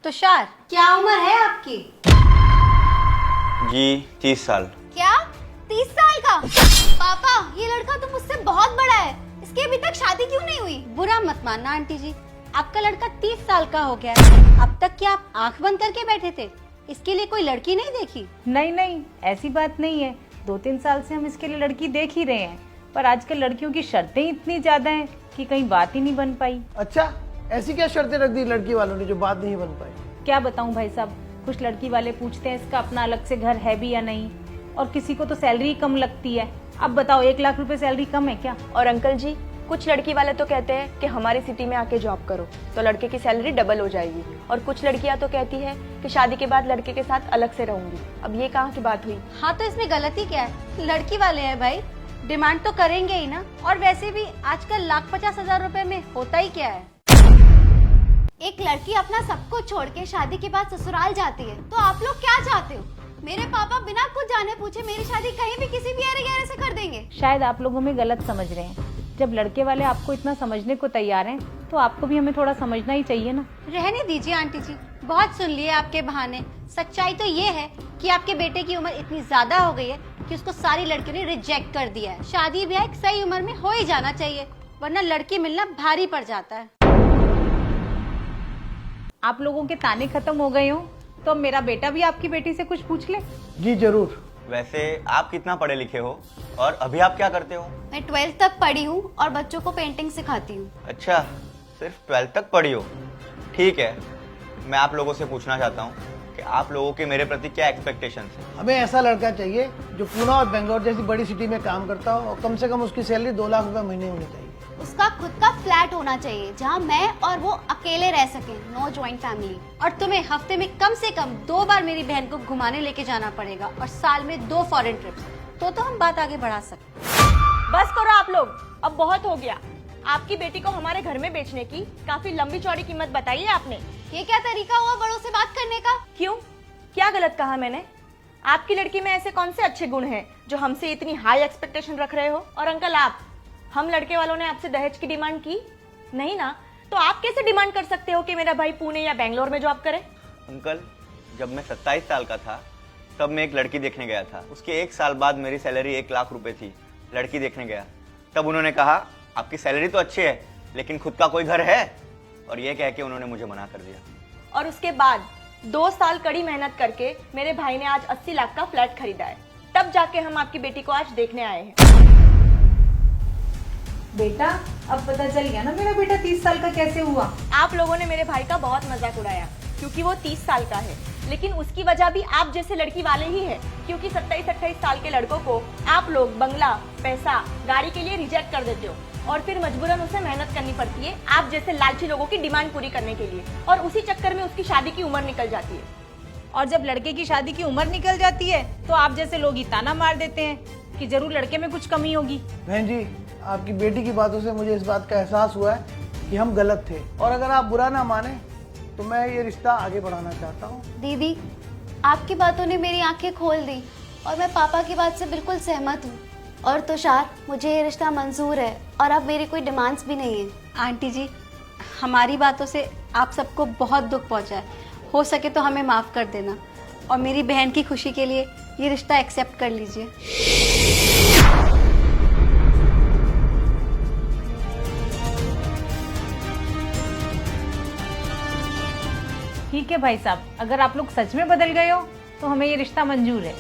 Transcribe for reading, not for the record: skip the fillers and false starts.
तुषार, क्या उम्र है आपकी? जी 30 साल। क्या 30 साल का? पापा, ये लड़का तो मुझसे बहुत बड़ा है, इसकी अभी तक शादी क्यों नहीं हुई? बुरा मत मानना आंटी जी, आपका लड़का 30 साल का हो गया है। अब तक क्या आप आंख बंद करके बैठे थे? इसके लिए कोई लड़की नहीं देखी? नहीं नहीं, ऐसी बात नहीं है। 2-3 साल से हम इसके लिए लड़की देख ही रहे हैं, पर आजकल लड़कियों की शर्तें इतनी ज्यादा हैं कि कहीं बात ही नहीं बन पाई। अच्छा, ऐसी क्या शर्तें रख दी लड़की वालों ने जो बात नहीं बन पाई? क्या बताऊं भाई साहब, कुछ लड़की वाले पूछते हैं इसका अपना अलग से घर है भी या नहीं, और किसी को तो सैलरी कम लगती है। अब बताओ, 1 लाख रुपए सैलरी कम है क्या? और अंकल जी, कुछ लड़की वाले तो कहते हैं कि हमारी सिटी में आके जॉब करो तो लड़के की सैलरी डबल हो जाएगी, और कुछ लड़कियां तो कहती है कि शादी के बाद लड़के के साथ अलग से रहूंगी। अब ये कहाँ की बात हुई? हाँ, तो इसमें गलती क्या है? लड़की वाले हैं भाई, डिमांड तो करेंगे ही ना। और वैसे भी आजकल 1,50,000 रुपए में होता ही क्या है? एक लड़की अपना सब कुछ छोड़ के शादी के बाद ससुराल जाती है, तो आप लोग क्या चाहते हो? मेरे पापा बिना कुछ जाने पूछे मेरी शादी कहीं भी किसी भी एरे गैरे से कर देंगे। शायद आप लोग हमें गलत समझ रहे हैं। जब लड़के वाले आपको इतना समझने को तैयार हैं, तो आपको भी हमें थोड़ा समझना ही चाहिए ना। रहने दीजिए आंटी जी, बहुत सुन लिए आपके बहाने। सच्चाई तो ये है कि आपके बेटे की उम्र इतनी ज्यादा हो गई है कि उसको सारी लड़कियों ने रिजेक्ट कर दिया है। शादी ब्याह एक सही उम्र में हो ही जाना चाहिए, वरना लड़की मिलना भारी पड़ जाता है। आप लोगों के ताने खत्म हो गए हो तो अब मेरा बेटा भी आपकी बेटी से कुछ पूछ ले। जी जरूर। वैसे आप कितना पढ़े लिखे हो और अभी आप क्या करते हो? मैं 12th तक पढ़ी हूँ और बच्चों को पेंटिंग सिखाती हूँ। अच्छा, सिर्फ 12th तक पढ़ी हो? ठीक है, मैं आप लोगों से पूछना चाहता हूँ कि आप लोगों के मेरे प्रति क्या एक्सपेक्टेशंस हैं? हमें ऐसा लड़का चाहिए जो पुणे और बेंगलोर जैसी बड़ी सिटी में काम करता हो और कम से कम उसकी सैलरी 2 लाख रुपए महीने होनी चाहिए। उसका खुद का फ्लैट होना चाहिए जहाँ मैं और वो अकेले रह सकें, नो जॉइंट फैमिली। और तुम्हें हफ्ते में कम से कम 2 बार मेरी बहन को घुमाने लेके जाना पड़ेगा, और साल में 2 फॉरेन ट्रिप्स। तो हम बात आगे बढ़ा सकते। बस करो आप लोग, अब बहुत हो गया। आपकी बेटी को हमारे घर में बेचने की काफी लंबी चौड़ी कीमत बताई है आपने। ये क्या तरीका हुआ बड़ों से बात करने का? क्यों, क्या गलत कहा मैंने? आपकी लड़की में ऐसे कौन से अच्छे गुण हैं जो हमसे इतनी हाई एक्सपेक्टेशन रख रहे हो? और अंकल आप, हम लड़के वालों ने आपसे दहेज की डिमांड की नहीं ना, तो आप कैसे डिमांड कर सकते हो कि मेरा भाई पुणे या बेंगलोर में जॉब करे? अंकल, जब मैं 27 साल का था तब मैं एक लड़की देखने गया था। उसके 1 साल बाद मेरी सैलरी 1 लाख रुपए थी। लड़की देखने गया, तब उन्होंने कहा आपकी सैलरी तो अच्छी है लेकिन खुद का कोई घर है, और ये कह के उन्होंने मुझे मना कर दिया। और उसके बाद 2 साल कड़ी मेहनत करके मेरे भाई ने आज 80 लाख का फ्लैट खरीदा है, तब जाके हम आपकी बेटी को आज देखने आए हैं। बेटा, अब पता चल गया ना मेरा बेटा 30 साल का कैसे हुआ। आप लोगों ने मेरे भाई का बहुत मजाक उड़ाया क्योंकि वो 30 साल का है, लेकिन उसकी वजह भी आप जैसे लड़की वाले ही है, क्योंकि 27-28 साल के लड़कों को आप लोग बंगला, पैसा, गाड़ी के लिए रिजेक्ट कर देते हो, और फिर मजबूरन उसे मेहनत करनी पड़ती है आप जैसे लालची लोगों की डिमांड पूरी करने के लिए, और उसी चक्कर में उसकी शादी की उम्र निकल जाती है। और जब लड़के की शादी की उम्र निकल जाती है तो आप जैसे लोग ही ताना मार देते हैं कि जरूर लड़के में कुछ कमी होगी। बहन जी, आपकी बेटी की बातों से मुझे इस बात का एहसास हुआ है कि हम गलत थे, और अगर आप बुरा ना माने तो मैं ये रिश्ता आगे बढ़ाना चाहता हूँ। दीदी, आपकी बातों ने मेरी आंखें खोल दी और मैं पापा की बात से बिल्कुल सहमत हूँ। और तुषार, मुझे ये रिश्ता मंजूर है और अब मेरी कोई डिमांड्स भी नहीं है। आंटी जी, हमारी बातों से आप सबको बहुत दुख पहुँचा है, हो सके तो हमें माफ़ कर देना, और मेरी बहन की खुशी के लिए ये रिश्ता एक्सेप्ट कर लीजिए। ठीक है भाई साहब, अगर आप लोग सच में बदल गए हो तो हमें ये रिश्ता मंजूर है।